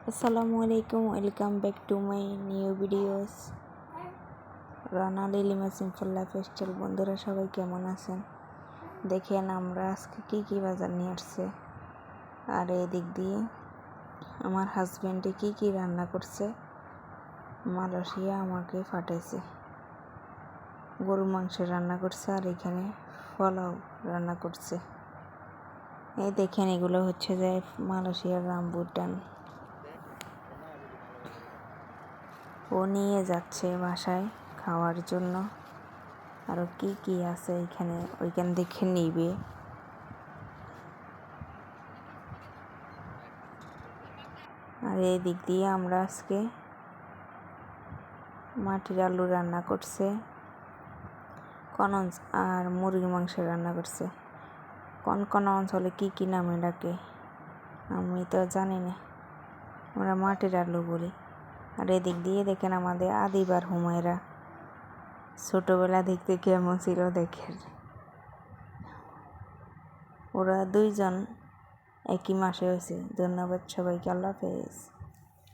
আসসালামু আলাইকুম, welcome back to my new videos. Rana Lilima simple lifestyle. বন্ধুরা সবাই কেমন আছেন? দেখেন আমরা আজকে কী বাজার নিয়ে আসছে, আর এদিক দিয়ে আমার হাজব্যান্ডে কী রান্না করছে। মালয়েশিয়া আমাকে পাঠাইছে, গরুর মাংস রান্না করছে, আর এখানে পোলাও রান্না করছে। এই দেখেন, এগুলো হচ্ছে যে মালয়েশিয়ার রামবুটান। ও নিয়ে যাচ্ছে বাসায় খাওয়ার জন্য। আরও কি আছে এখানে, ওইখান দেখে নিবে। আর এই দিক দিয়ে আমরা আজকে মাটির আলু রান্না করছে, কনঞ্চ আর মুরগির মাংস রান্না করছে। কোন অঞ্চলে কি নামে ডাকে আমি তো জানি না, আমরা মাটির আলু বলি। আর এদিক দিয়ে দেখেন আমাদের আদিবার হুমায়রা ছোটোবেলা দেখতে কেমন ছিল দেখেন। ওরা দুইজন একই মাসে হয়েছে। ধন্যবাদ সবাইকে, আল্লাহ হাফেজ।